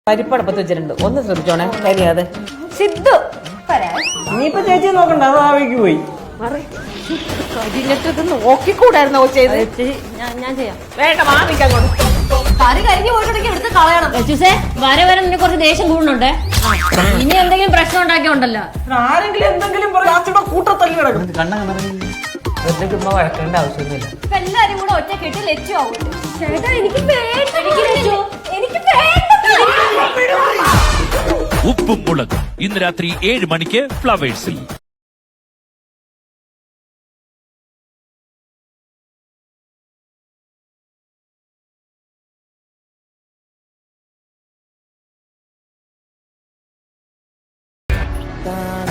പരിപ്പടപ്പത്ത് വെച്ചിട്ടുണ്ട്, ഒന്ന് ശ്രദ്ധിച്ചോണേ കരിയാതെ. സിദ്ധു നീയിപ്പൊ ചേച്ചി നോക്കണ്ട, അത് ആവേക്ക് പോയി. കരിഞ്ഞിട്ട് നോക്കിക്കൂടായിരുന്നോ ചെയ്ത്? ഞാൻ ചെയ്യാം. വേണ്ട, മാമിക്ക് അങ്ങോട്ട്. കറി കരിഞ്ഞു പോയിട്ടുണ്ടെങ്കിൽ എടുത്ത് കളയണം. വരെ വരെ നിന്നെ കുറച്ച് ദേഷ്യം കൂടുന്നുണ്ടേ. ഇനി എന്തെങ്കിലും പ്രശ്നം ഉണ്ടാക്കിയോണ്ടല്ലോ ആരെങ്കിലും എന്തെങ്കിലും കൂട്ടത്തല്ലി കിടക്കും. വെറുതെ ചുമ്മാ വഴക്കേണ്ട ആവശ്യമൊന്നുമില്ല. ഇപ്പൊ എല്ലാരും കൂടെ ഒറ്റ കെട്ടി ലച്ചു ആവും. ചേട്ടാ എനിക്ക് ഉപ്പും മുളകും ഇന്ന് രാത്രി 7 മണിക്ക് ഫ്ലവേഴ്സിൽ. Da